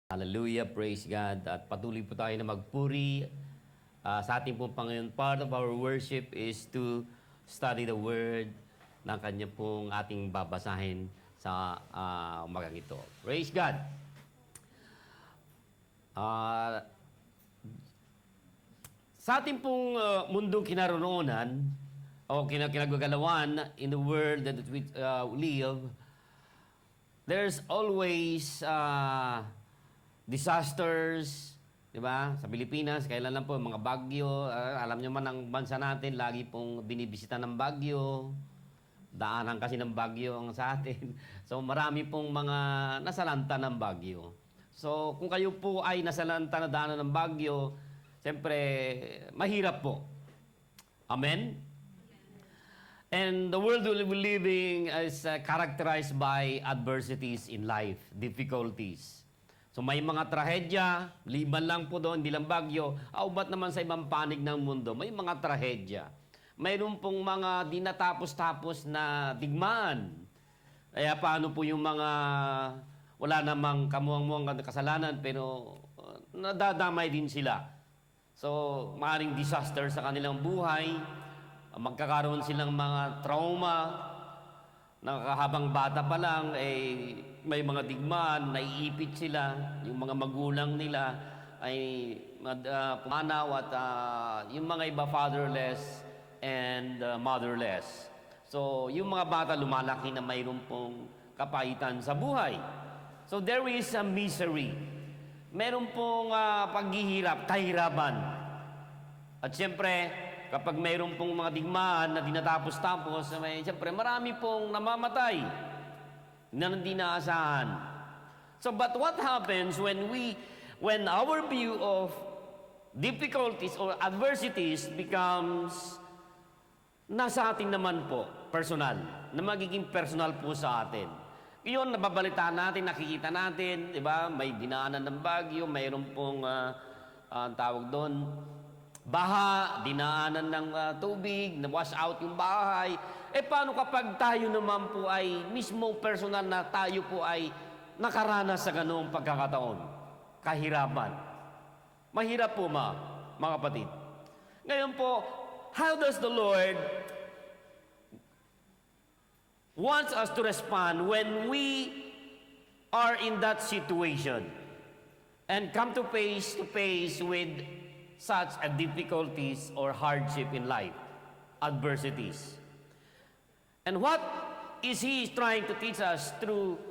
Hallelujah, praise God. At patuloy po tayo na magpuri sa ating pong Panginoon. Part of our worship is to study the Word ng Kanya pong ating babasahin sa umagang ito. Praise God. Sa ating pong mundong kinaroroonan o kinagagalawan in the world that we live, there's always disasters, di ba? Sa Pilipinas, kailan lang po, mga bagyo. Alam nyo man, ang bansa natin, lagi pong binibisita ng bagyo. Daanan kasi ng bagyo ang sa atin. So, marami pong mga nasalanta ng bagyo. So, kung kayo po ay nasalanta na daanan ng bagyo, siyempre, mahirap po. Amen? And the world we're living is characterized by adversities in life, difficulties. So may mga trahedya, liban lang po doon, hindi lang bagyo. Ba't naman sa ibang panig ng mundo, may mga trahedya. Mayroon pong mga di natapos-tapos na digmaan. Kaya paano po yung mga wala namang kamuang-muang kasalanan, pero nadadamay din sila. So, maaaring disaster sa kanilang buhay, magkakaroon silang mga trauma, habang bata pa lang, may mga digmaan, naiipit sila, yung mga magulang nila ay pumanaw at yung mga iba fatherless and motherless. So, yung mga bata lumalaki na mayroon pong kapahitan sa buhay. So, there is a misery. Meron pong paghihirap, kahirapan. At siyempre, kapag mayroon pong mga digmaan na dinatapos-tapos, siyempre marami pong namamatay na hindi naasahan. So, but what happens when our view of difficulties or adversities becomes nasa atin naman po, personal, na magiging personal po sa atin. Yun, nababalitaan natin, nakikita natin, di ba? May dinaanan ng bagyo, mayroon pong tawag doon, baha, dinaanan ng tubig, na-wash out yung bahay. Paano kapag tayo naman po ay mismo personal na tayo po ay nakaranas sa ganoong pagkakataon? Kahirapan. Mahirap po mga kapatid. Ngayon po, how does the Lord wants us to respond when we are in that situation and come to face with such a difficulties or hardship in life, adversities. And what is He trying to teach us through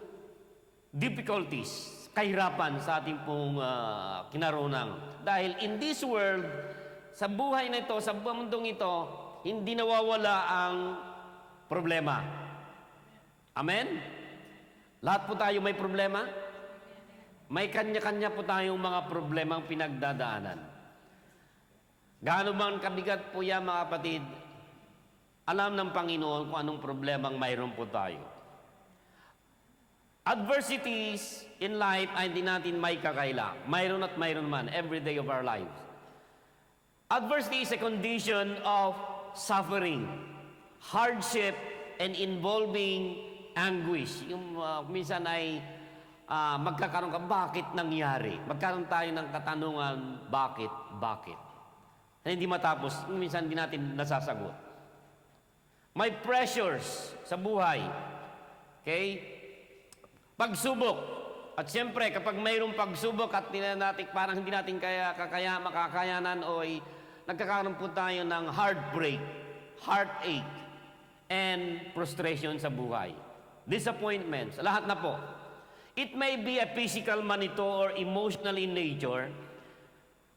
difficulties, kahirapan sa ating pong kinarunang? Dahil in this world, sa buhay na ito, sa mundong ito, hindi nawawala ang problema. Amen? Lahat po tayo may problema? May kanya-kanya po tayong mga problemang pinagdadaanan. Gaano man kabigat po yan, mga kapatid, alam ng Panginoon kung anong problemang mayroon po tayo. Adversities in life ay hindi natin may kakaila. Mayroon at mayroon man, every day of our lives. Adversity is a condition of suffering, hardship, and involving anguish. Yung minsan ay magkakaroon ka, bakit nangyari? Magkaroon tayo ng katanungan, bakit? Na hindi matapos, minsan hindi natin nasasagot. May pressures sa buhay. Okay? Pagsubok. At siyempre, kapag mayroong pagsubok at parang hindi natin makakayanan o nagkakaroon po tayo ng heartbreak, heartache, and frustration sa buhay. Disappointments, lahat na po. It may be a physical man ito or emotional in nature,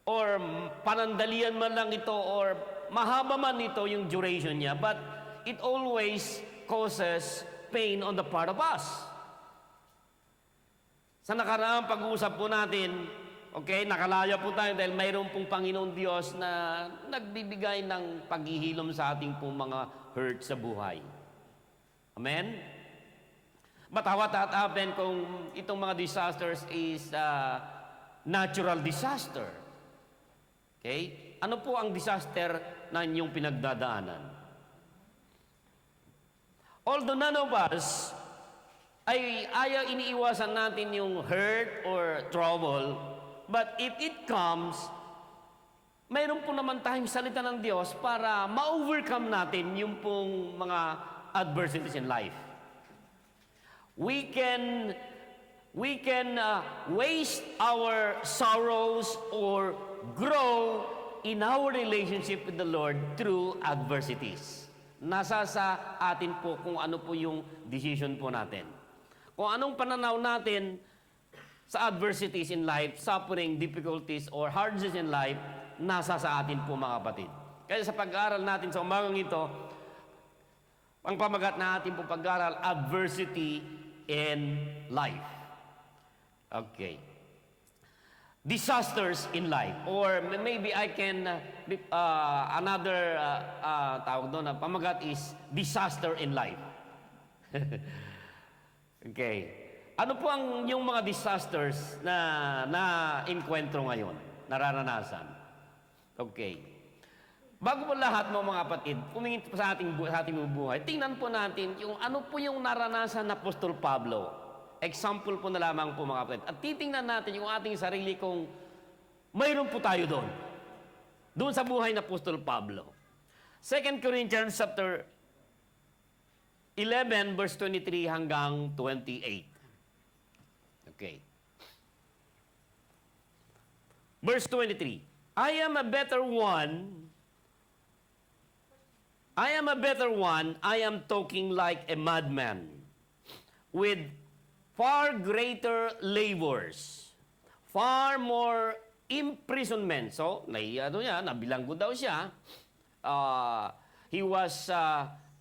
or panandalian man lang ito, or mahaba man ito yung duration niya, but it always causes pain on the part of us. Sa nakaraang pag-uusap po natin, okay, nakalaya po tayo dahil mayroon pong Panginoon Diyos na nagbibigay ng paghihilom sa ating pong mga hurt sa buhay. Amen? But what happen kung itong mga disasters is natural disaster? Okay? Ano po ang disaster na inyong pinagdadaanan? Although none of us ay ayaw iniiwasan natin yung hurt or trouble. But if it comes, mayroon po naman tayong salita ng Diyos para ma-overcome natin yung pong mga adversities in life. We can waste our sorrows or grow in our relationship with the Lord through adversities. Nasa sa atin po kung ano po yung decision po natin. Kung anong pananaw natin sa adversities in life, suffering, difficulties, or hardships in life, nasa sa atin po mga kapatid. Kaya sa pag-aaral natin sa umagang ito, ang pamagat na ating po pag-aaral, adversity in life. Okay. Disasters in life. Or maybe I can, another tawag doon na pamagat is disaster in life. Okay. Ano po ang yung mga disasters na enkwentro ngayon, nararanasan? Okay. Bago po lahat mga kapatid, pumingin po sa ating buhay, tingnan po natin yung ano po yung naranasan na Apostol Pablo. Example po na lamang po mga kapatid. At titingnan natin yung ating sarili kung mayroon po tayo doon. Doon sa buhay na Apostol Pablo. 2 Corinthians chapter 11 verse 23 hanggang 28. Okay. Verse 23. I am a better one. I am talking like a madman with far greater labors, far more imprisonment. So, nabilanggo daw siya. He was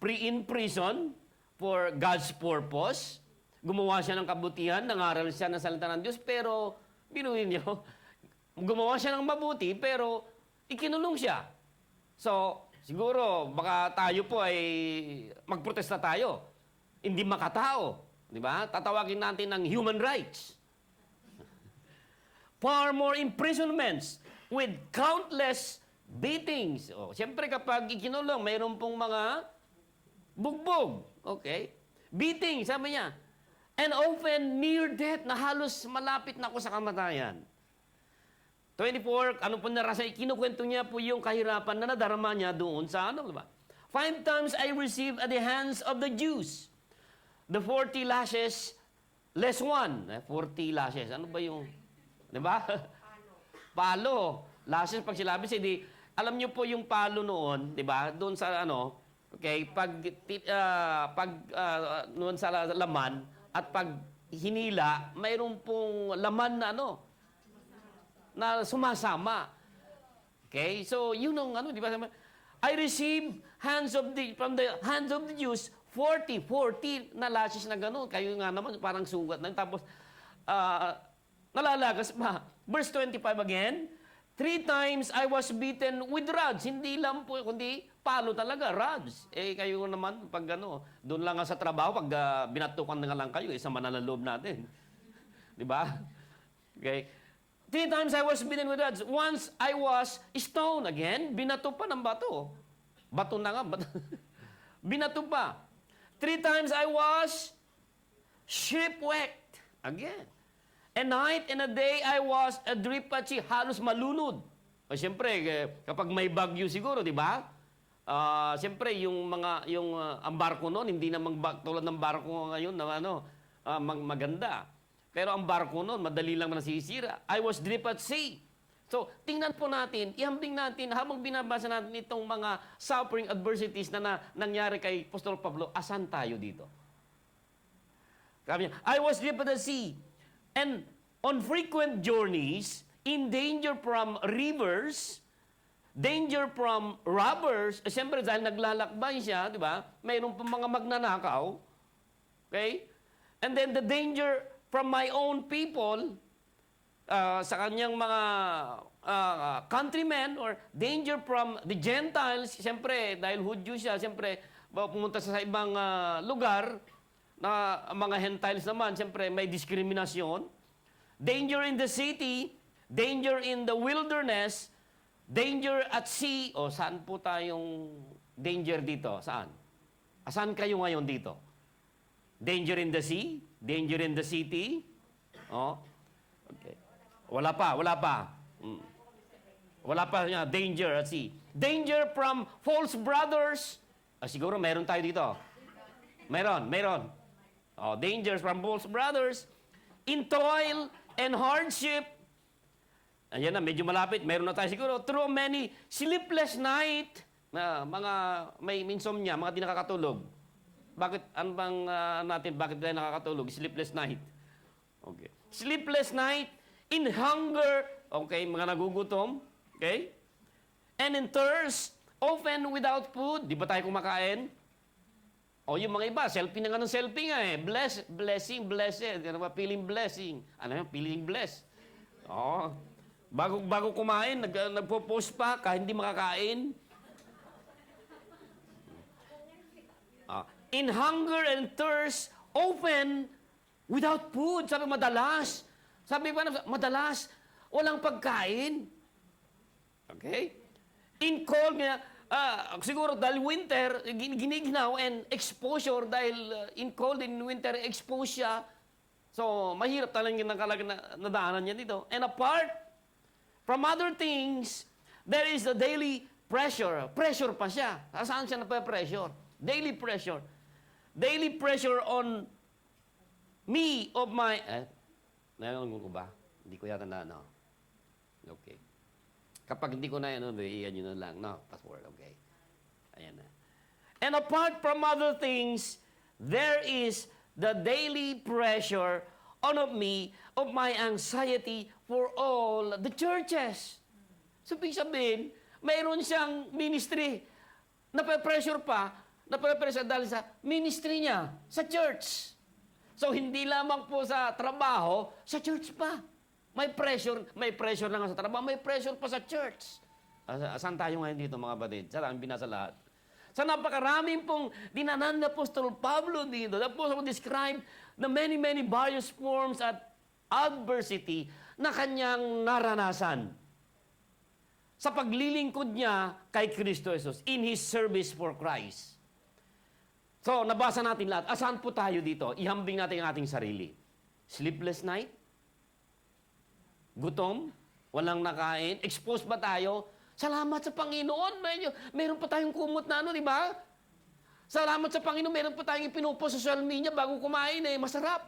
in prison for God's purpose. Gumawa siya ng kabutihan, nangaral siya ng salita ng Diyos, pero, binuhin niyo, gumawa siya ng mabuti, pero ikinulong siya. So, siguro, baka tayo po ay magprotesta tayo. Hindi makatao. Di ba? Tatawagin natin ng human rights. Far more imprisonments with countless beatings. O, siyempre, kapag ikinulong, mayroon pong mga bugbog. Okay? Beating, sabi niya. And often near death, na halos malapit na ako sa kamatayan. 24, ano po narasa, kinukwento niya po yung kahirapan na nadarama niya doon sa ano, diba? 5 times I received at the hands of the Jews. The 40 lashes, less one. 40 lashes, ano ba yung, diba? Palo. Lashes, pag silabis, hindi, alam niyo po yung palo noon, diba? Doon sa ano, okay, noon sa laman, at pag hinila, mayroon pong laman na ano, na sumasama. Okay? So, yun ang ano, di ba? I received from the hands of the Jews 40 na lashes na gano'n. Kayo nga naman, parang sugat na. Tapos, nalalagas pa. Verse 25 again, 3 times I was beaten with rods. Hindi lang po, kundi palo talaga, rods. Eh, kayo naman, pag ano, doon lang sa trabaho, pag binatukan na lang kayo, isang mananaloob natin. Di ba? Okay. 3 times I was beaten with rods. Once I was stoned. Again, binato pa ng bato. Bato na nga. Binato pa. 3 times I was shipwrecked. Again. A night and a day I was adrift at sea. Halos malunod. O siyempre, kapag may bagyo siguro, di ba? Siyempre, ang barko noon, hindi naman tulad ng barko ngayon na maganda. Pero ang barko noon, madali lang nasisira. I was adrift at sea. So, tingnan po natin, ihambing natin, habang binabasa natin itong mga suffering adversities na nangyari kay Apostol Pablo, asan tayo dito? Sabi niya, I was adrift at the sea. And on frequent journeys, in danger from rivers, danger from robbers, siyempre dahil naglalakbay siya, di ba? Mayroon pong mga magnanakaw. Okay? And then the danger from my own people, sa kanyang mga countrymen, or danger from the Gentiles, siyempre, dahil Hudyo siya, siyempre, pumunta sa ibang lugar, na mga Gentiles naman, siyempre, may diskriminasyon. Danger in the city, danger in the wilderness, danger at sea. O, saan po tayong danger dito? Saan? Saan kayo ngayon dito? Danger in the sea? Danger in the city? Oh. Okay. Wala pa. Mm. Wala pa niya. Danger at sea. Danger from false brothers. Siguro meron tayo dito. Meron. Oh, dangers from false brothers. In toil and hardship. Ayan na, medyo malapit. Meron na tayo siguro. Through many sleepless night. Mga may insomnia, mga di nakakatulog. Bakit, ano bang bakit tayo nakakatulog? Sleepless night. Okay. Sleepless night, in hunger, okay, mga nagugutom, okay? And in thirst, often without food. Di ba tayo kumakain? O yung mga iba, selfie na nga ng selfie nga eh. Blessing, blessed. Ano ba? Feeling blessing. Ano yung feeling blessed? O. Bago kumain, nagpo-post pa kahit hindi makakain. In hunger and thirst, often without food. Sabi madalas. Madalas, walang pagkain. Okay? In cold nga, siguro dahil winter, giniginaw and exposure dahil in cold and winter, expose siya. So, mahirap talagang nadaanan niya dito. And apart from other things, there is the daily pressure. Pressure pa siya. Saan siya pressure? Daily pressure. Daily pressure on me of my... Nailangan ko ba? Hindi ko yata na, no? Okay. Kapag hindi ko na yan, iyan nyo na lang. No, password, okay. Ayan na. And apart from other things, there is the daily pressure on me of my anxiety for all the churches. So, ibig sabihin, mayroon siyang ministry. Nape-pressure pa, nape-pressure dahil sa ministry niya, sa church. So, hindi lamang po sa trabaho, sa church pa. May pressure na nga sa trabaho, may pressure pa sa church. Saan tayo ngayon dito, mga batid? Saan ang binasa lahat? Sa napakaraming pong dinanan na Apostol Pablo dito, the Apostle described the many various forms at adversity na kanyang naranasan sa paglilingkod niya kay Kristo Jesus in His service for Christ. So, nabasa natin lahat. Asan po tayo dito? Ihambing natin ang ating sarili. Sleepless night? Gutom? Walang nakain? Exposed ba tayo? Salamat sa Panginoon. Meron pa tayong kumot na di ba? Salamat sa Panginoon. Meron pa tayong ipinupost sa social media bago kumain masarap.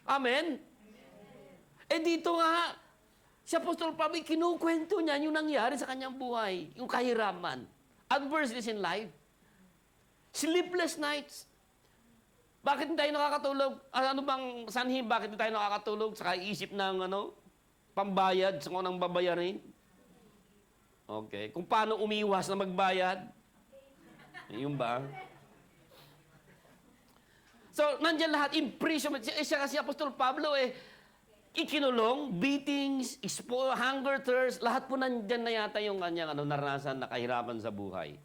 Amen? Dito nga, si Apostol Pablo, kinukwento niya yung nangyari sa kanyang buhay. Yung kahiraman. Adversities in life. Sleepless nights. Bakit hindi tayo nakakatulog? Ano bang sanhin? Bakit hindi tayo nakakatulog? Sa kaisip ng pambayad sa kung anong babayarin? Okay. Kung paano umiwas na magbayad? Yung ba? So, nandiyan lahat. Imprisonment. Siya kasi Apostol Pablo ikinulong, beatings, hunger, thirst, lahat po nandiyan na yata yung kanyang naranasan na kahirapan sa buhay.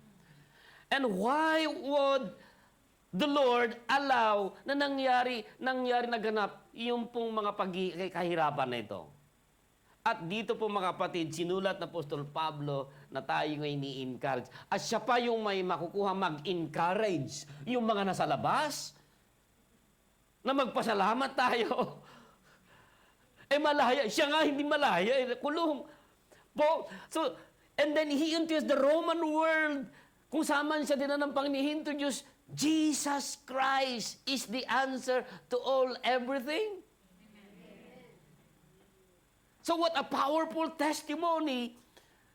And why would the Lord allow na nangyari naganap yung pong mga kahirapan na ito? At dito po mga kapatid, sinulat na Apostol Pablo na tayo ngayon ni-encourage. At siya pa yung may makukuha mag-encourage yung mga nasa labas na magpasalamat tayo. Malaya. Siya nga hindi malaya. Kulong. So, and then he introduced the Roman world kung saan siya din ng Panginoon, introduce Jesus Christ is the answer to all everything. So what a powerful testimony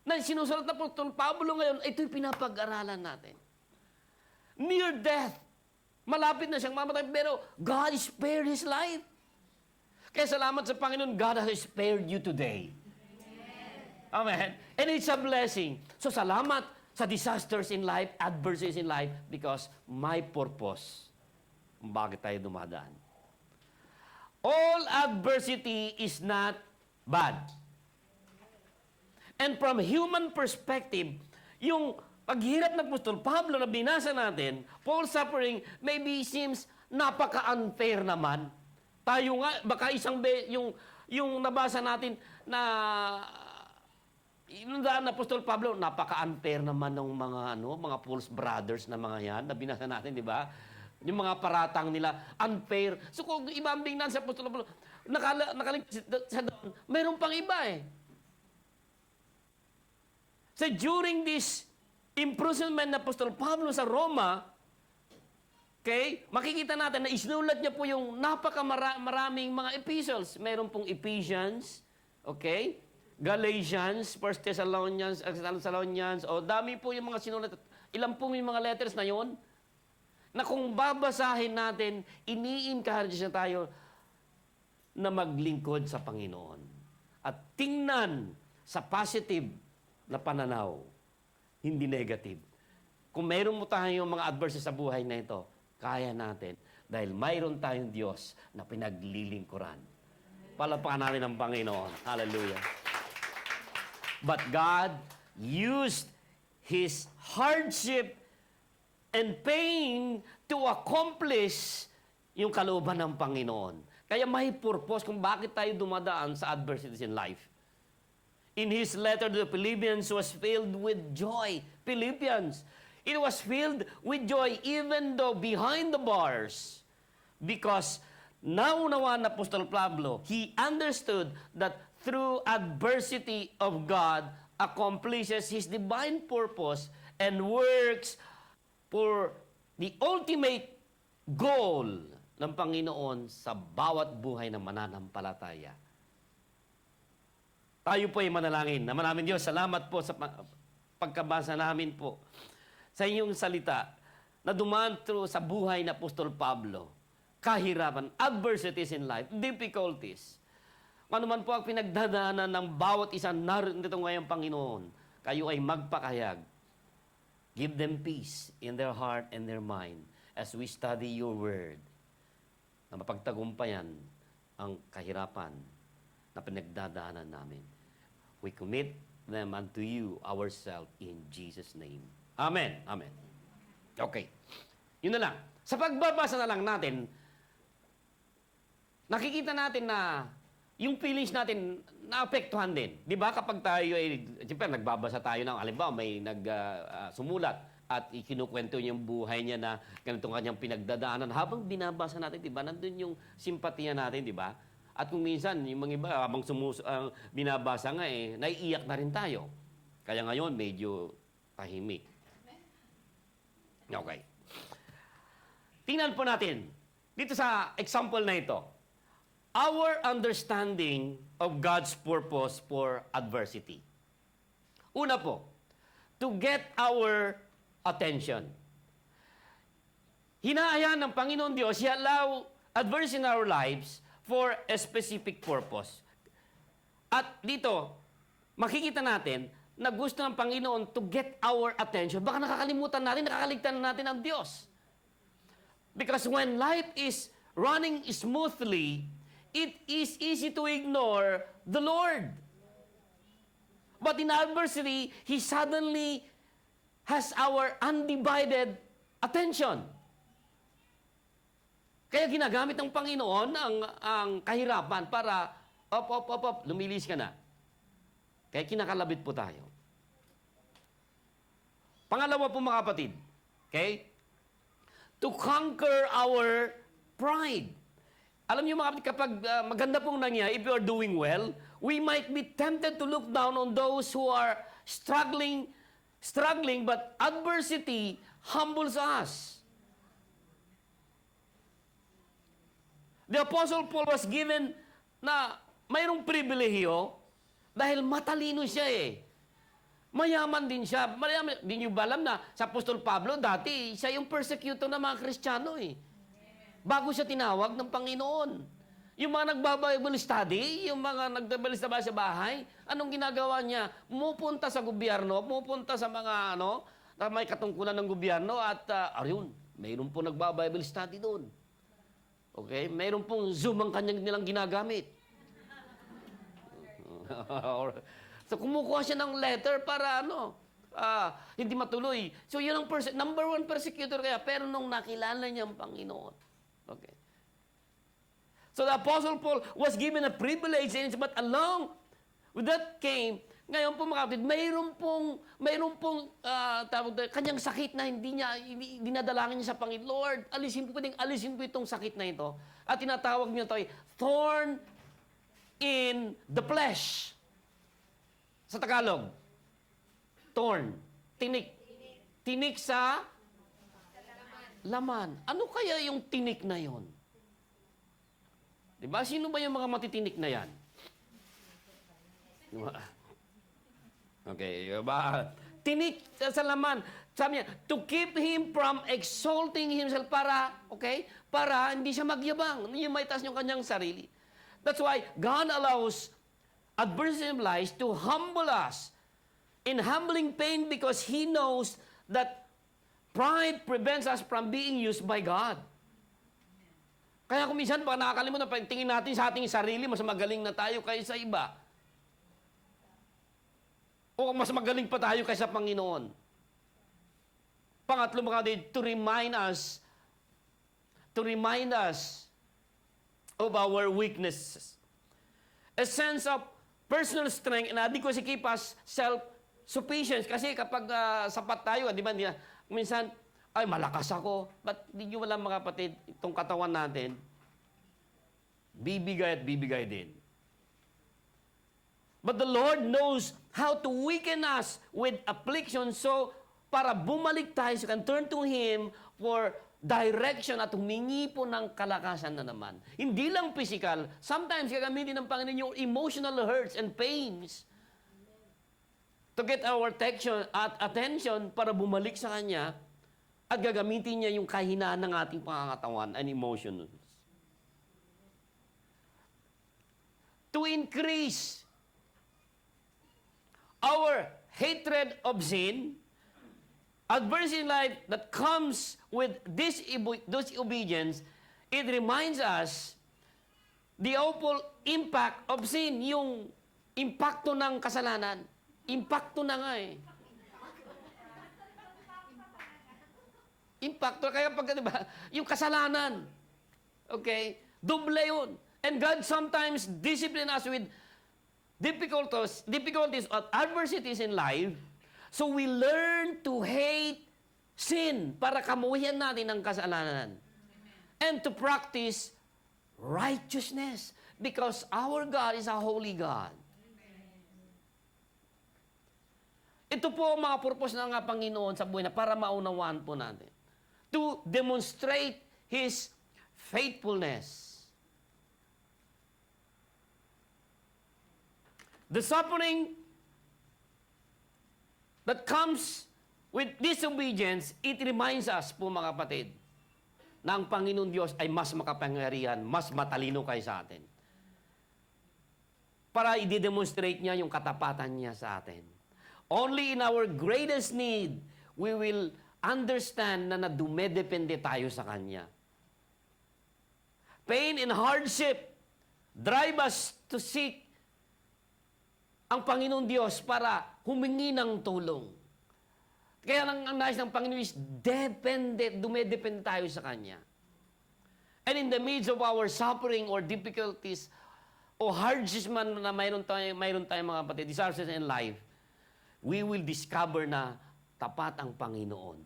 na sinusulat na Apostol Pablo ngayon, ito'y pinapag-aralan natin. Near death. Malapit na siyang mamatay, pero God spared his life. Kaya salamat sa Panginoon, God has spared you today. Amen. And it's a blessing. So salamat sa disasters in life, adversities in life, because my purpose, bakit tayo dumadaan. All adversity is not bad. And from human perspective, yung paghirap ng Apostol Pablo na binasa natin, Paul's suffering maybe seems napaka-unfair naman. Tayo nga, baka yung nabasa natin na yung daan na Apostol Pablo, napaka-unfair naman ng mga false brothers na mga yan, na binasa natin, di ba? Yung mga paratang nila, unfair. So kung ibambing na sa Apostol Pablo, nakaligtas sa doon, mayroon pang iba eh. So during this imprisonment na Apostol Pablo sa Roma, okay, makikita natin na isinulat niya po yung napakamaraming mga epistles. Mayroon pong Ephesians, okay, Galatians, 1 Thessalonians, o dami po yung mga sinulat. Ilan po yung mga letters na yon? Na kung babasahin natin, ini-encourage na tayo na maglingkod sa Panginoon. At tingnan sa positive na pananaw, hindi negative. Kung mayroon mo tayong mga adversity sa buhay na ito, kaya natin dahil mayroon tayong Diyos na pinaglilingkuran. Palapakan natin ang Panginoon. Hallelujah. But God used His hardship and pain to accomplish yung kalooban ng Panginoon. Kaya may purpose kung bakit tayo dumadaan sa adversities in life. In his letter to the Philippians was filled with joy. Philippians, it was filled with joy even though behind the bars. Because naunawa na Apostol Pablo, he understood that through adversity of God accomplishes his divine purpose and works for the ultimate goal ng Panginoon sa bawat buhay ng mananampalataya. Tayo po ay manalangin. Naman namin Diyos, salamat po sa pagkabasa namin po sa inyong salita na dumaan through sa buhay na Apostol Pablo. Kahirapan, adversities in life, difficulties. Ano man po ang pinagdadaanan ng bawat isang narito ngayong Panginoon, kayo ay magpakayag. Give them peace in their heart and their mind as we study your word na mapagtagumpayan ang kahirapan na pinagdadaanan namin. We commit them unto you, ourselves, in Jesus' name. Amen. Amen. Okay. Yun na lang. Sa pagbabasa na lang natin, nakikita natin na yung feelings natin naapektuhan din. Di ba kapag tayo ay, siyempre nagbabasa tayo ng, halimbawa may sumulat at ikinukwento niya yung buhay niya na ganitong kanyang pinagdadaanan. Habang binabasa natin, di ba, nandun yung simpatiya natin, di ba? At kung minsan, yung mga iba, habang binabasa nga naiiyak na rin tayo. Kaya ngayon, medyo tahimik. Okay. Tingnan po natin, dito sa example na ito, our understanding of God's purpose for adversity. Una po, to get our attention. Hinahayaan ng Panginoon Diyos, He allow adversity in our lives for a specific purpose. At dito, makikita natin na gusto ng Panginoon to get our attention. Baka nakakalimutan natin, nakakaligtan natin ang Diyos. Because when life is running smoothly, it is easy to ignore the Lord. But in adversity, He suddenly has our undivided attention. Kaya ginagamit ng Panginoon ang kahirapan para, lumilis ka na. Kaya kinakalabit po tayo. Pangalawa po mga kapatid, okay? To conquer our pride. Alam niyo mga kapatid, kapag maganda pong nangyari, if you are doing well, we might be tempted to look down on those who are struggling, but adversity humbles us. The Apostle Paul was given na mayroong pribilehiyo dahil matalino siya Mayaman din siya. Mayaman, di niyo ba alam na sa Apostol Pablo, dati siya yung persecutor ng mga Kristiyano Bago siya tinawag ng Panginoon. Yung mga nagba-Bible study, yung mga nagba-Bible study sa bahay, anong ginagawa niya? Pumupunta sa gobyerno, pumupunta sa mga na may katungkulan ng gobyerno at ayun, mayroon po nagba-Bible study doon. Okay? Mayroon pong Zoom ang nilang ginagamit. So kumukuha siya ng letter para hindi matuloy. So yun ang number one persecutor kaya. Pero nung nakilala niya ang Panginoon. Okay. So the Apostle Paul was given a privilege, but along with that came Ngayon po mga kapatid, tawag doon, kanyang sakit na hindi niya, dinadalangin niya sa Panginoon. Lord, pwedeng alisin po itong sakit na ito. At tinatawag niya ito ay thorn in the flesh. Sa Tagalog, thorn, tinik. Tinik sa laman. Ano kaya yung tinik na yon? Diba? Sino ba yung mga matitinik na yan? Diba? Okay, diba? Tinik sa laman. Sabi niya, to keep him from exalting himself para, okay, para hindi siya magyabang. Hindi may taas yung kanyang sarili. That's why God allows adversity of life to humble us in humbling pain because He knows that pride prevents us from being used by God. Kaya kung minsan, baka nakakalimutan, tingin natin sa ating sarili, mas magaling na tayo kaysa iba. O mas magaling pa tayo kaysa Panginoon. Pangatlo, mga kapatid, to remind us of our weaknesses. A sense of personal strength and adequacy keep us self-sufficient. Kasi kapag sapat tayo, di ba, minsan, ay, malakas ako. But di nyo alam, mga kapatid, itong katawan natin, bibigay at bibigay din. But the Lord knows how to weaken us with affliction. So, para bumalik tayo, so can turn to Him for direction at humingi po ng kalakasan na naman. Hindi lang physical, sometimes gagamitin ng Panginoon yung emotional hurts and pains to get our attention para bumalik sa Kanya at gagamitin niya yung kahinaan ng ating pangangatawan and emotions. To increase our hatred of sin, adversity in life that comes with disobedience, it reminds us the awful impact of sin, yung impacto ng kasalanan. Impacto na nga eh. Impacto, kaya pag, diba, yung kasalanan, okay, doble yun. And God sometimes discipline us with difficulties or adversities in life, so we learn to hate sin para kamuhian natin ang kasalanan. And to practice righteousness because our God is a holy God. Ito po ang mga purpose ng Panginoon sa buhay na para maunawaan po natin. To demonstrate His faithfulness. The suffering that comes with disobedience, it reminds us po mga kapatid, na ang Panginoon Diyos ay mas makapangyarihan, mas matalino kaysa atin. Para i-demonstrate niya yung katapatan niya sa atin. Only in our greatest need, we will understand na dumedepende tayo sa Kanya. Pain and hardship drive us to seek ang Panginoon Diyos para humingi ng tulong. Kaya ang nais ng Panginoon is dumedepende tayo sa Kanya. And in the midst of our suffering or difficulties o hardships man na mayroon tayo mga kapatid, disasters in life, we will discover na tapat ang Panginoon.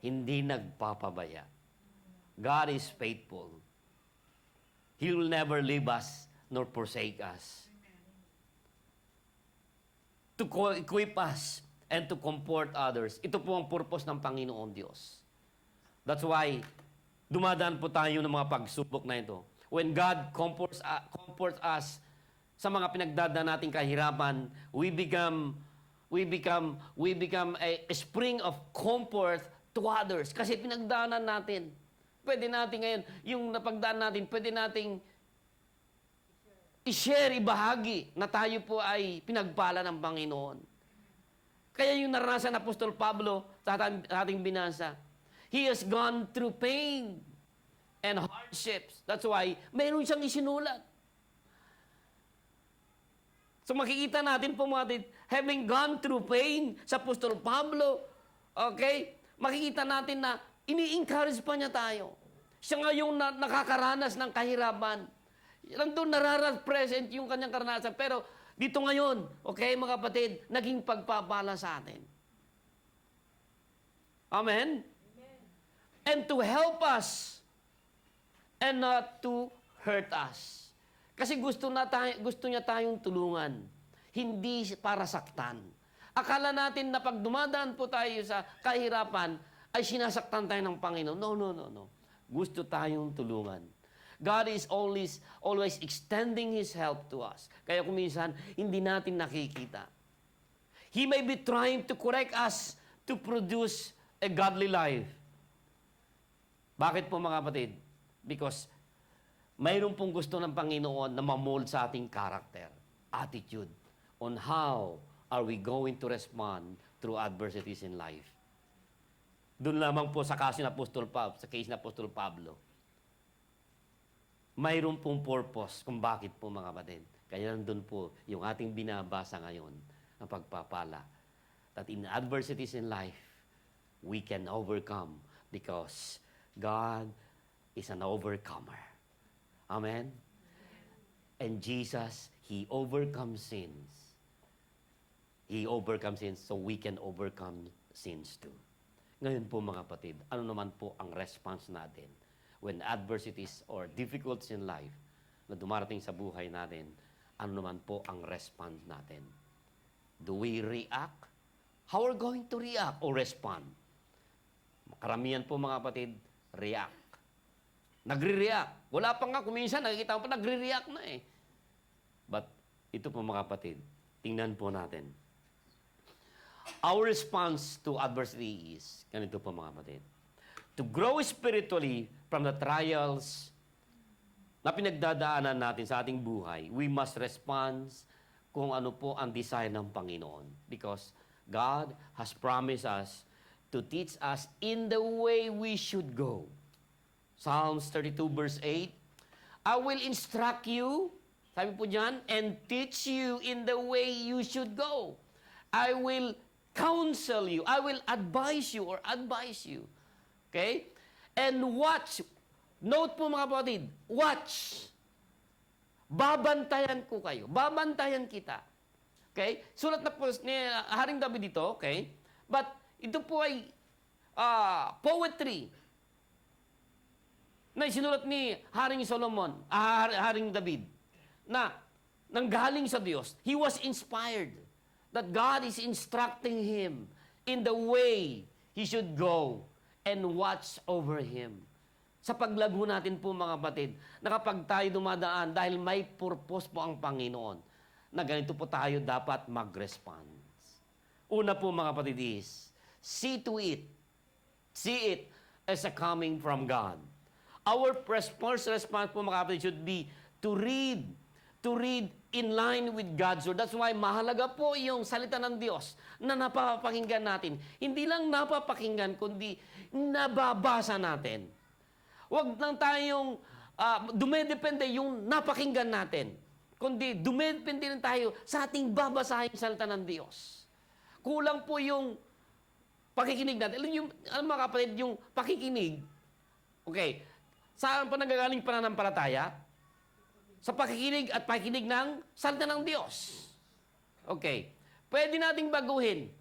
Hindi nagpapabaya. God is faithful. He will never leave us nor forsake us. To equip us and to comfort others. Ito po ang purpose ng Panginoon Diyos. That's why dumadaan po tayo ng mga pagsubok na ito. When God comforts us sa mga pinagdadaan nating kahirapan, we become a spring of comfort to others. Kasi pinagdaanan natin. Pwede natin ngayon, yung napagdaan natin, pwede nating i-share, ibahagi na tayo po ay pinagpala ng Panginoon. Kaya yung naranasan ng Apostol Pablo sa ating binasa, he has gone through pain and hardships. That's why mayroon siyang isinulat. So makikita natin po mga kapatid, having gone through pain sa Apostol Pablo, okay, makikita natin na ini-encourage pa niya tayo. Siya nga yung nakakaranas ng kahirapan. Nandun present yung kanyang karanasan. Pero dito ngayon, okay mga kapatid, naging pagpapala sa atin. Amen? And to help us and not to hurt us. Kasi gusto niya tayong tulungan, hindi para saktan. Akala natin na pag dumadaan po tayo sa kahirapan, ay sinasaktan tayo ng Panginoon. No, no, no, no. Gusto tayong tulungan. God is always extending His help to us. Kaya kung minsan, hindi natin nakikita. He may be trying to correct us to produce a godly life. Bakit po mga kapatid? Because mayroon pong gusto ng Panginoon na mamold sa ating character, attitude, on how are we going to respond through adversities in life. Doon lamang po sa case ng Apostol Pablo, mayroon pong purpose kung bakit po mga kapatid. Kaya nandun po yung ating binabasa ngayon, ang pagpapala. That in adversities in life, we can overcome because God is an overcomer. Amen? And Jesus, He overcomes sins. He overcomes sins so we can overcome sins too. Ngayon po mga kapatid, ano naman po ang response natin when adversities or difficulties in life na dumarating sa buhay natin, ano naman po ang response natin? Do we react? How are we going to react or respond? Karamihan po mga kapatid, react. Nagre-react. Wala pa nga, kuminsan, nakikita mo pa, nagre-react na eh. But, ito po mga kapatid, tingnan po natin. Our response to adversity is, ganito po mga kapatid, to grow spiritually from the trials na pinagdadaanan natin sa ating buhay, we must respond kung ano po ang desire ng Panginoon. Because God has promised us to teach us in the way we should go. Psalms 32 verse 8, I will instruct you, sabi po dyan, and teach you in the way you should go. I will counsel you. I will advise you or advise you. Okay? And watch. Note po mga kapatid, watch. Babantayan ko kayo. Babantayan kita. Okay? Sulat na po ni Haring David dito, okay? But ito po ay poetry na isinulat ni Haring Solomon, Haring David, na nanggaling sa Diyos. He was inspired that God is instructing him in the way he should go and watch over him. Sa paglago natin po mga kapatid, na kapag tayo dumadaan dahil may purpose po ang Panginoon, na ganito po tayo dapat mag-respond. Una po mga kapatid is, see it as a coming from God. Our first response po mga kapatid should be to read in line with God's Word. That's why mahalaga po yung salita ng Diyos na napapakinggan natin. Hindi lang napapakinggan, kundi nababasa natin. Huwag lang tayong dumedepende yung napakinggan natin, kundi dumedepende rin tayo sa ating babasahin salita ng Diyos. Kulang po yung pakikinig natin. Alam mga kapatid, yung pakikinig, okay, saan pa nagagaling pananampalataya? Sa pakikinig at pakikinig ng salita ng Diyos. Okay. Pwede nating baguhin.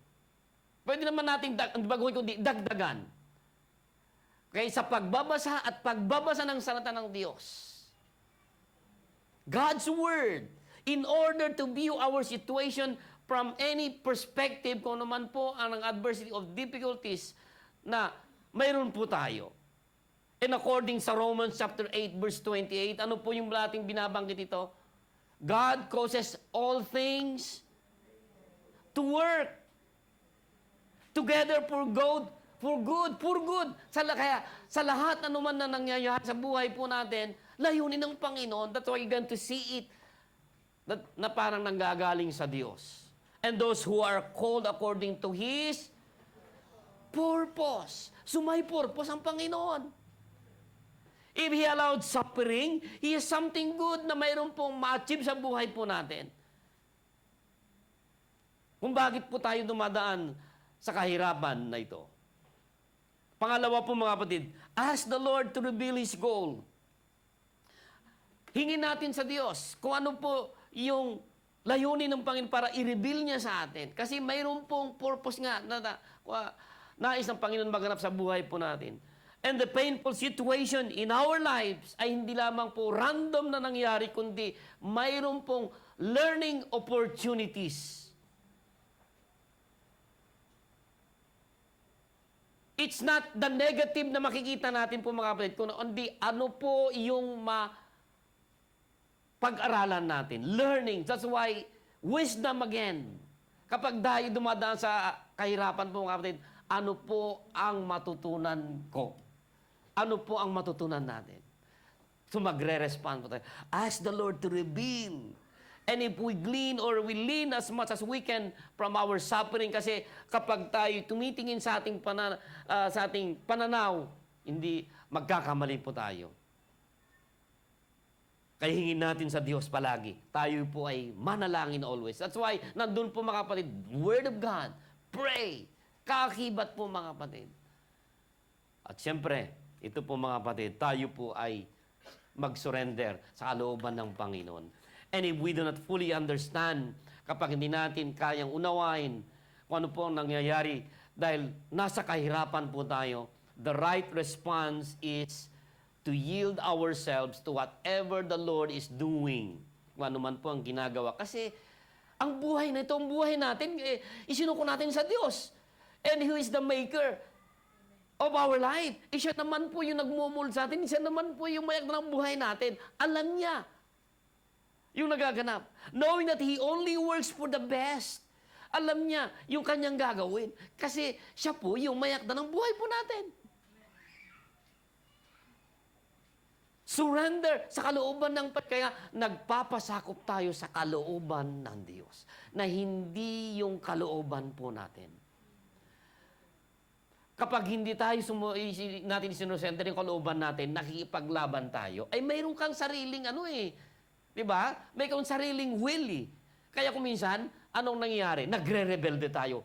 Pwede naman nating baguhin kundi dagdagan. Okay, sa pagbabasa at pagbabasa ng salita ng Diyos. God's Word, in order to view our situation from any perspective, kung naman po ang adversity of difficulties na mayroon po tayo. And according sa Romans chapter 8 verse 28, ano po yung ating binabanggit ito? God causes all things to work together for good. Kaya sa lahat anuman na nangyayari sa buhay po natin, layunin ng Panginoon. That's why you're going to see it na parang nanggagaling sa Diyos. And those who are called according to His purpose. So may purpose ang Panginoon. If He allowed suffering, He has something good na mayroon pong ma-achieve sa buhay po natin. Kung bakit po tayo dumadaan sa kahirapan na ito. Pangalawa po mga kapatid, ask the Lord to reveal His goal. Hingin natin sa Diyos kung ano po yung layunin ng Panginoon para i-reveal niya sa atin. Kasi mayroon pong purpose nga nais ng Panginoon maganap sa buhay po natin. And the painful situation in our lives ay hindi lamang po random na nangyari, kundi mayroon pong learning opportunities. It's not the negative na makikita natin po mga kapatid, kundi ano po yung pag-aralan natin. Learning. That's why wisdom again. Kapag tayo dumadaan sa kahirapan po mga kapatid, ano po ang matutunan ko? Ano po ang matutunan natin? So magre-respond po tayo. Ask the Lord to reveal. And if we glean or we lean as much as we can from our suffering, kasi kapag tayo tumitingin sa ating, pananaw, hindi magkakamali po tayo. Kaya hingin natin sa Diyos palagi. Tayo po ay manalangin always. That's why, nandun po mga kapatid, Word of God, pray, kakibat po mga kapatid. At siyempre, ito po mga kapatid, tayo po ay mag-surrender sa kalooban ng Panginoon. And if we do not fully understand, kapag hindi natin kayang unawain kung ano po ang nangyayari, dahil nasa kahirapan po tayo, the right response is to yield ourselves to whatever the Lord is doing. Kung ano man po ang ginagawa. Kasi ang buhay na ito, ang buhay natin, isinuko natin sa Diyos. And He is the maker of our life. Siya naman po yung nagmumul sa atin. Siya naman po yung mayak ng buhay natin. Alam niya yung nagaganap. Knowing that He only works for the best. Alam niya yung kanyang gagawin. Kasi siya po yung mayak ng buhay po natin. Surrender sa kalooban ng kaya nagpapasakop tayo sa kalooban ng Diyos. Na hindi yung kalooban po natin. Kapag hindi tayo natin sinusenter yung kalooban natin, nakikipaglaban tayo, ay mayroon kang sariling di ba? May kang sariling will eh. Kaya kung minsan, anong nangyayari? Nagre-rebelde tayo.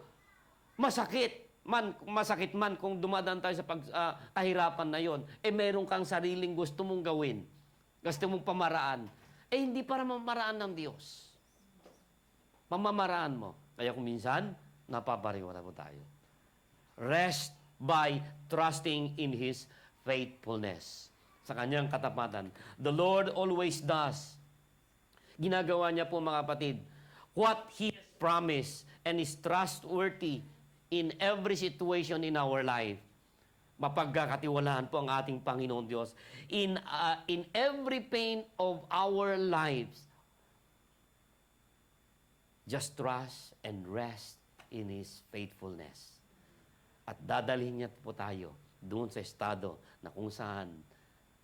Masakit man kung dumadaan tayo sa kahirapan na yon, mayroon kang sariling gusto mong gawin. Gusto mong pamaraan. Hindi para mamaraan ng Diyos. Pamamaraan mo. Kaya kung minsan, napapariwara po tayo. Rest by trusting in His faithfulness. Sa kanyang katapatan. The Lord always does. Ginagawa niya po mga kapatid, what He has promised and is trustworthy in every situation in our life. Mapagkakatiwalaan po ang ating Panginoon Diyos. In every pain of our lives, just trust and rest in His faithfulness. At dadalhin niya po tayo doon sa estado na kung saan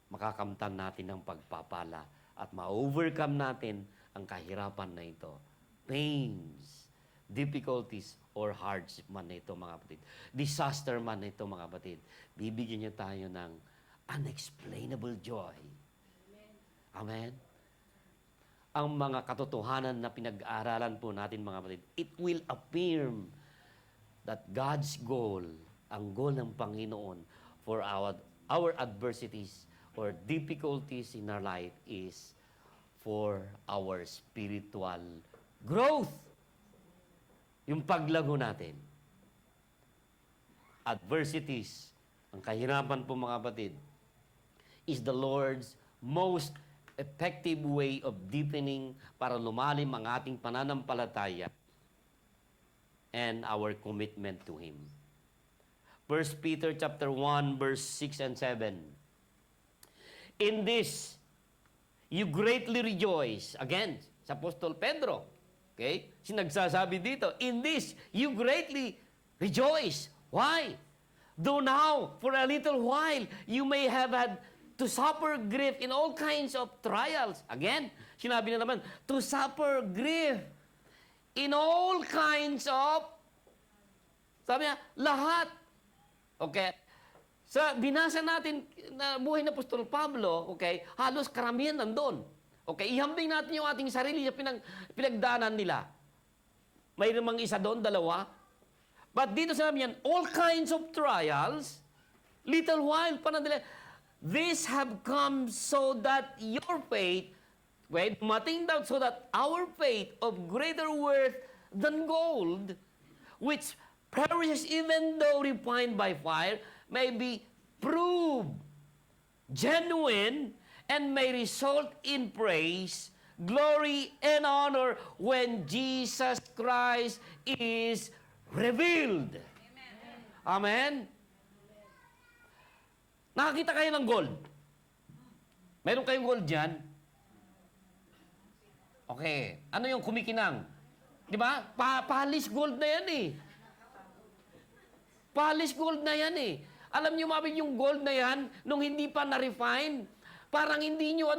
makakamtan natin ng pagpapala at ma-overcome natin ang kahirapan na ito. Pains, difficulties, or hardship man na ito, mga kapatid. Disaster man na ito, mga kapatid. Bibigyan niya tayo ng unexplainable joy. Amen? Ang mga katotohanan na pinag-aaralan po natin, mga kapatid, it will affirm that God's goal, ang goal ng Panginoon for our adversities or difficulties in our life is for our spiritual growth. Yung paglago natin. Adversities, ang kahirapan po mga kapatid, is the Lord's most effective way of deepening para lumalim ang ating pananampalataya and our commitment to Him. 1 Peter chapter 1, verse 6 and 7. In this, you greatly rejoice. Again, sa Apostol Pedro. Okay? Sinagsasabi dito, in this, you greatly rejoice. Why? Though now, for a little while, you may have had to suffer grief in all kinds of trials. Again, sinabi na naman, to suffer grief in all kinds of, sabi niya, lahat. Okay? Sa binasa natin na buhay na Apostol Pablo, okay, halos karamihan nandun. Okay, ihambing natin yung ating sarili sa pinagdaanan nila. May namang isa doon, dalawa. But dito sabi niyan, all kinds of trials, little while, panandali, these have come so that your faith, Wait, dumating daw so that our faith of greater worth than gold, which perishes even though refined by fire, may be proved genuine and may result in praise, glory, and honor when Jesus Christ is revealed. Amen? Nakakita kayo ng gold? Meron kayong gold dyan? Okay. Ano yung kumikinang? Di ba? Polish gold na yan eh. Polish gold na yan eh. Alam niyo mabig yung gold na yan, nung hindi pa na-refine, parang hindi niyo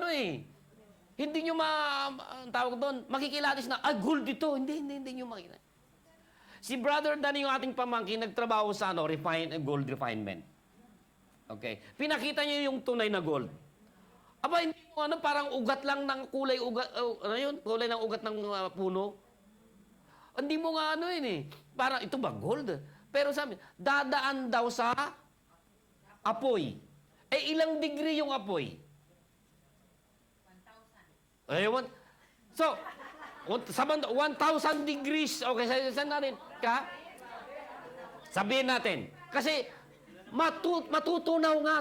hindi niyo tawag doon, makikilatis na, gold ito. Hindi niyo makikita. Si Brother Danny, yung ating pamangkin, nagtrabaho sa gold refinement. Okay. Pinakita niya yung tunay na gold. Aba, hindi mo parang ugat lang ng kulay ugat, kulay ng ugat ng puno. Hindi mo nga parang ito ba gold? Pero sabi, dadaan daw sa apoy. Ilang degree yung apoy? 1,000. So, 1,000 degrees. Okay, saan natin? Sabihin natin. Kasi,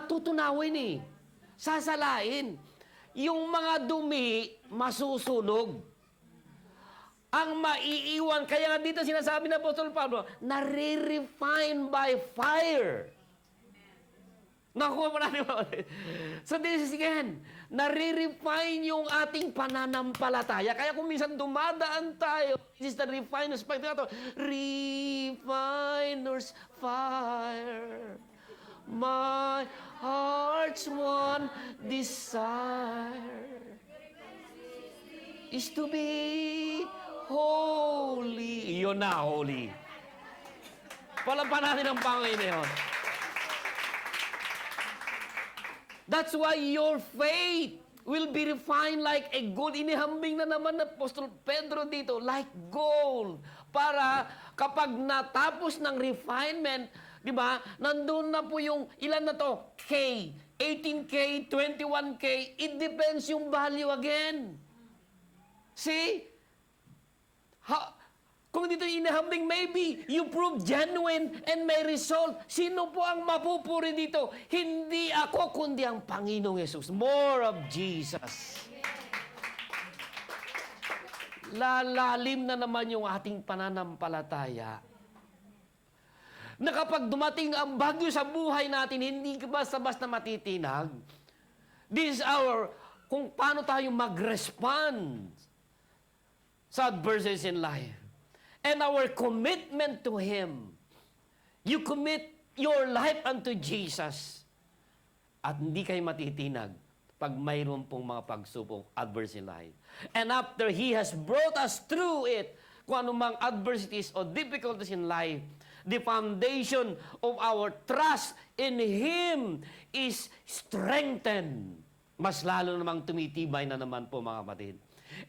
tutunawin eh. Sasalain. Yung mga dumi, masusunog. Ang maiiwan, kaya nga dito sinasabi ng Apostol Pablo, nare-refine by fire. Nakuha mo natin. So this is again, nare-refine yung ating pananampalataya. Kaya kung minsan dumadaan tayo, this is the refiner's fire. Refiner's fire. My heart's one desire is to be holy. Yun na, holy. Palampanan natin ang Panginoon. That's why your faith will be refined like a gold. Inihambing na naman ng Apostol Pedro dito, like gold. Para kapag natapos ng refinement, di ba, nandun na po yung, ilan na to? K. 18K, 21K. It depends yung value again. See? Kung dito inihambing, maybe you prove genuine and may result. Sino po ang mapupuri dito? Hindi ako, kundi ang Panginoong Yesus. More of Jesus. Lalalim na naman yung ating pananampalataya. Na kapag dumating ang bagyo sa buhay natin, hindi basta-basta matitinag. This is kung paano tayo mag-respond sa adversities in life. And our commitment to Him. You commit your life unto Jesus. At hindi kayo matitinag pag mayroon pong mga pagsubok, adverse in life. And after He has brought us through it, kung anumang adversities o difficulties in life, the foundation of our trust in Him is strengthened. Mas lalo namang tumitibay na naman po mga kapatid.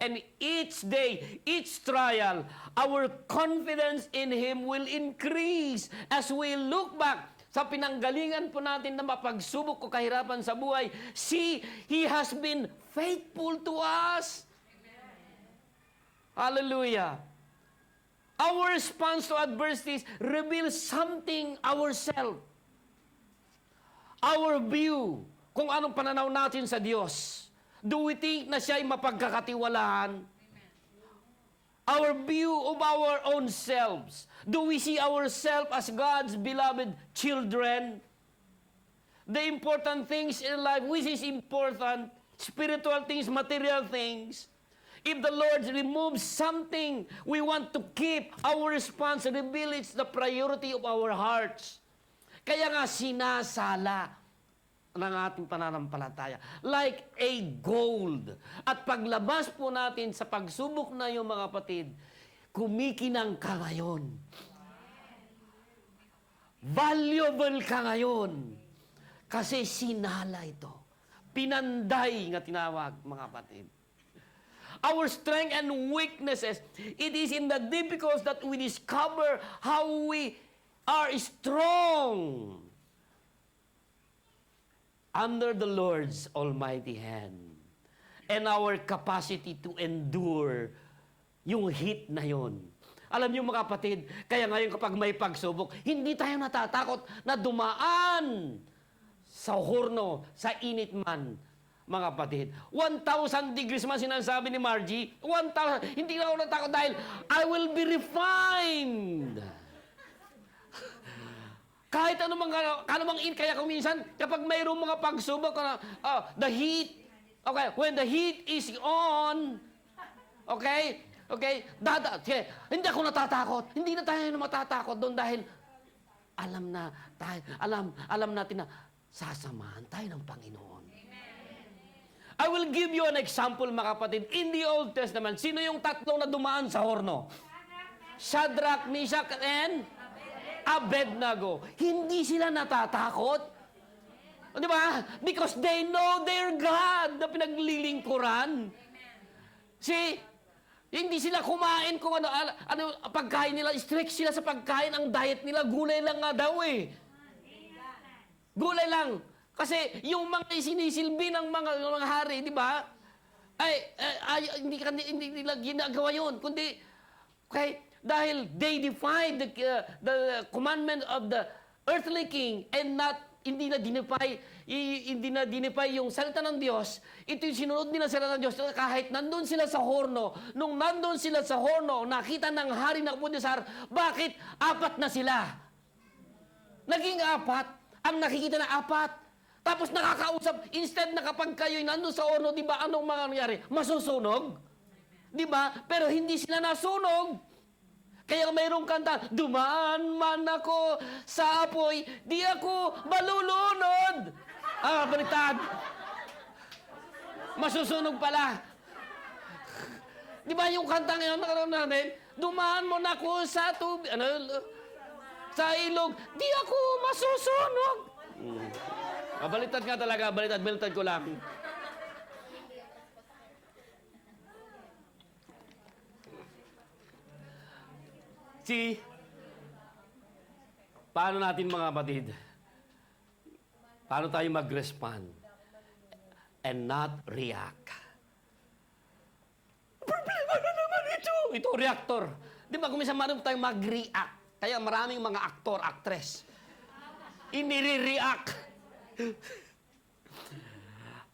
And each day, each trial, our confidence in Him will increase as we look back sa pinanggalingan po natin na mapagsubok o kahirapan sa buhay. See, He has been faithful to us. Hallelujah. Our response to adversities reveals something ourselves. Our view, kung anong pananaw natin sa Diyos. Do we think na siya ay mapagkakatiwalaan? Our view of our own selves. Do we see ourselves as God's beloved children? The important things in life, which is important, spiritual things, material things. If the Lord removes something we want to keep, our response reveals the priority of our hearts. Kaya nga sinasala ng ating pananampalataya. Like a gold. At paglabas po natin sa pagsubok na yung mga kapatid, kumikinang ka ngayon. Valuable ka ngayon. Kasi sinala ito. Pinanday nga tinawag, mga kapatid. Our strength and weaknesses, it is in the difficulties that we discover how we are strong under the Lord's almighty hand. and our capacity to endure yung heat na yon. Alam niyo mga kapatid, kaya ngayon kapag may pagsubok, hindi tayo natatakot na dumaan sa horno, sa init man, mga kapatid. 1,000 degrees man sinasabi ni Margie, 1,000, hindi na ako natakot dahil I will be refined. Kahit anumang init, kaya kung minsan, kapag mayroong mga pagsubok, the heat, okay, when the heat is on, okay, hindi ako natatakot. Hindi na tayo matatakot doon dahil alam natin na sasamahan tayo ng Panginoon. I will give you an example, mga kapatid. In the Old Testament, sino yung tatlong na dumaan sa horno? Shadrach, Meshach, and Abednego. Hindi sila natatakot. Di ba? Because they know their God na pinaglilingkuran. See? Hindi sila kumain kung ano pagkain nila. Strict sila sa pagkain. Ang diet nila, gulay lang nga daw eh. Gulay lang. Kasi yung mga sinisilbi ng mga hari, di ba? Hindi nila ginagawa yun. Kundi, okay, dahil they defied the commandment of the earthly king and hindi na dinipay yung salita ng Diyos. Ito yung sinunod nila sa salita ng Diyos kahit nandun sila sa horno. Nung nandun sila sa horno, nakita ng hari ng Nebukadnezar, bakit apat na sila? Naging apat. Ang nakikita na apat. Tapos nakakausap, instead na kapag kayo'y nandun sa horno, di ba anong mga nangyari? Masusunog? Di ba? Pero hindi sila nasunog. Kaya mayroong kanta, dumaan man ako sa apoy, di ako malulunod. Balitad. Masusunog pala. Di ba yung kanta ngayon, nakaroon natin, dumaan mo na ako sa tubig, sa ilog, di ako masusunog. Balitad nga talaga, balitad ko lang. See, paano natin mga kapatid? Paano tayo mag-respond and not react? Problema na naman ito! Ito, reactor. Di ba, kung minsan marunong tayo mag-react. Kaya maraming mga aktor, actress. Inire-react.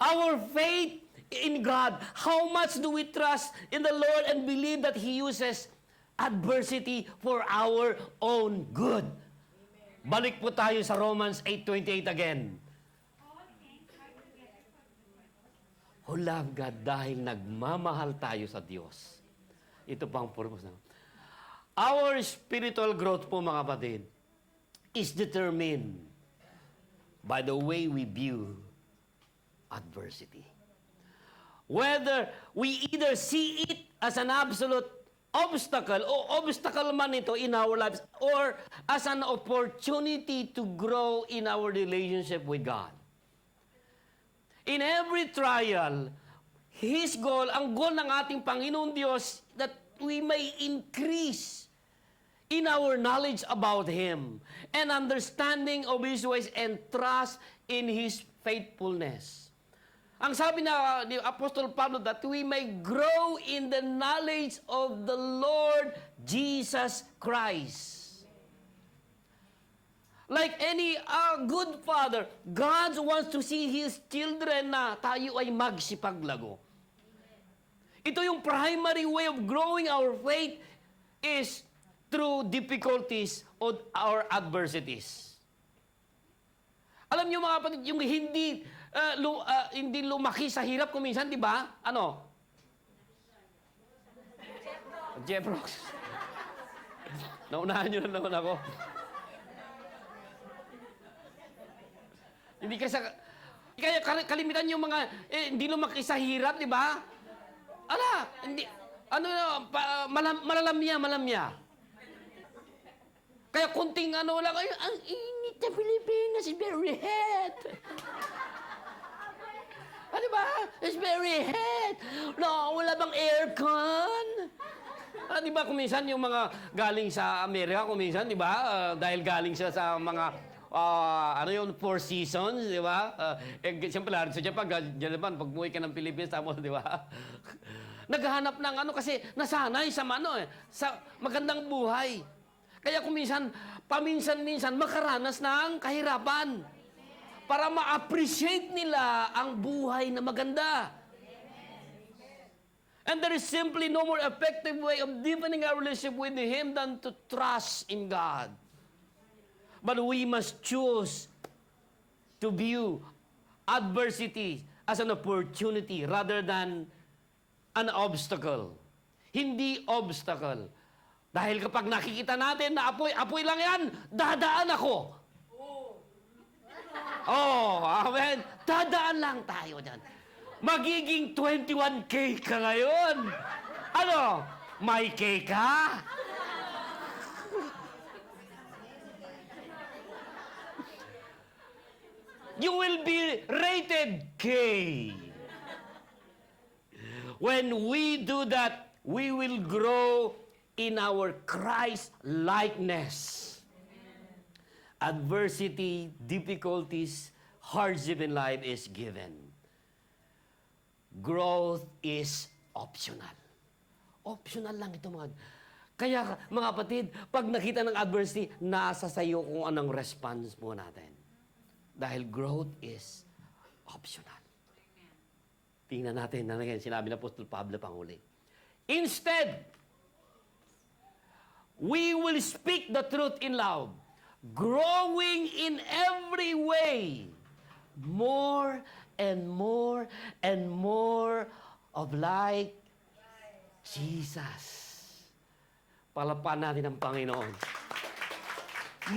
Our faith in God, how much do we trust in the Lord and believe that He uses adversity for our own good. Balik po tayo sa Romans 8:28 again. Who love God dahil nagmamahal tayo sa Diyos. Ito pang purpose na. Our spiritual growth po mga kapatid is determined by the way we view adversity. Whether we either see it as an absolute obstacle o obstacle man ito in our lives or as an opportunity to grow in our relationship with God. In every trial, His goal, ang goal ng ating Panginoon Diyos, that we may increase in our knowledge about Him and understanding of His ways and trust in His faithfulness. Ang sabi ni Apostol Pablo, that we may grow in the knowledge of the Lord Jesus Christ. Like any good father, God wants to see His children na tayo ay magsipaglago. Ito yung primary way of growing our faith is through difficulties or our adversities. Alam niyo mga kapatid, yung hindi lumaki sa hirap kung minsan, di ba? Ano? Jeff Rocks. Naunahan nyo na naman ako. Hindi kasi, kaya kalimitan yung mga, hindi lumaki sa hirap, di ba? Hindi, malamya. Kaya kunting lang, ang init na Pilipinas is very hot. Di ba? It's very hot. No, wala bang aircon? Di ba, kung minsan yung mga galing sa Amerika, kung minsan, di ba, dahil galing sila sa mga ano yun, 4 seasons, di ba? Siyempre, sa Japan, pag umuwi ka ng Pilipinas, tapos, di ba? Naghahanap ng ano kasi nasanay sa sa magandang buhay. Kaya kung paminsan-minsan, makaranas ng kahirapan para ma-appreciate nila ang buhay na maganda. And there is simply no more effective way of deepening our relationship with Him than to trust in God. But we must choose to view adversity as an opportunity rather than an obstacle. Hindi obstacle. Dahil kapag nakikita natin na apoy lang yan, dadaan ako. Oh, amen. Dadaan lang tayo dyan. Magiging 21K ka ngayon. Ano? May K ka? You will be rated K. When we do that, we will grow in our Christ likeness. Adversity, difficulties, hardship in life is given. Growth is optional. Optional lang ito mga. Kaya mga kapatid, pag nakita ng adversity, nasa sayo kung anong response mo natin. Dahil growth is optional. Tingnan natin na ngayon, sinabi na Apostol Pablo panghuli. Instead, we will speak the truth in love, growing in every way, more and more and more of like Jesus. Palapan natin ang Panginoon.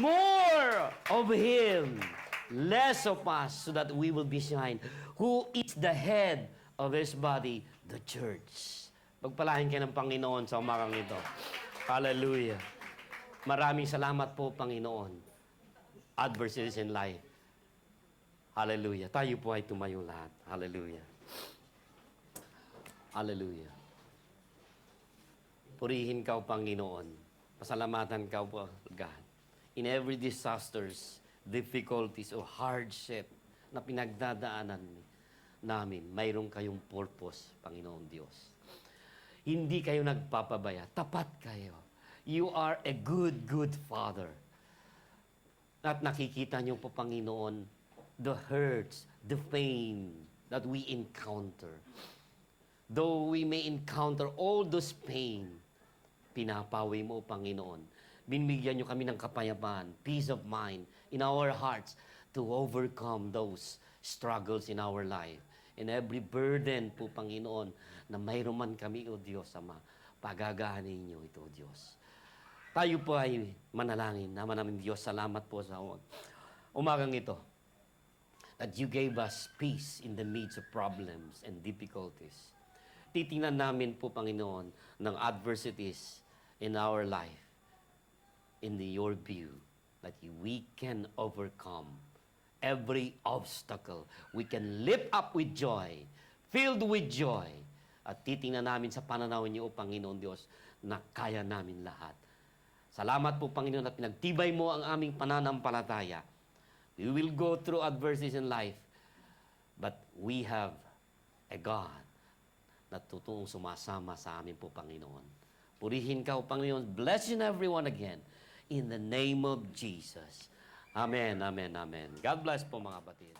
More of Him, less of us, so that we will be shine. Who is the head of His body, the church. Pagpalain kayo ng Panginoon sa umakang ito. Hallelujah. Maraming salamat po, Panginoon. Adversities in life. Hallelujah. Tayo po ay tumayo lahat. Hallelujah. Hallelujah. Purihin ka, Panginoon. Pasalamatan ka, God. In every disasters, difficulties, o hardship na pinagdadaanan namin, mayroon kayong purpose, Panginoon Diyos. Hindi kayo nagpapabaya. Tapat kayo. You are a good, good Father. At nakikita niyo po, Panginoon, the hurts, the pain that we encounter. Though we may encounter all those pain, pinapawi mo, Panginoon. Binibigyan niyo kami ng kapayapaan, peace of mind in our hearts to overcome those struggles in our life. And every burden po, Panginoon, na mayroon man kami, O Diyos, Ama, pagagahanin niyo ito, O Diyos. Tayo po ay manalangin. Naman namin, Diyos, salamat po sa umagang ito. That you gave us peace in the midst of problems and difficulties. Titingnan namin po, Panginoon, ng adversities in our life, in your view, that we can overcome every obstacle. We can lift up with joy, filled with joy. At titingnan namin sa pananaw niyo, O Panginoon Diyos, na kaya namin lahat. Salamat po, Panginoon, at pinagtibay mo ang aming pananampalataya. We will go through adversities in life, but we have a God na totoong sumasama sa amin po, Panginoon. Purihin ka, O Panginoon. Bless you everyone again. In the name of Jesus. Amen, amen, amen. God bless po, mga kapatid.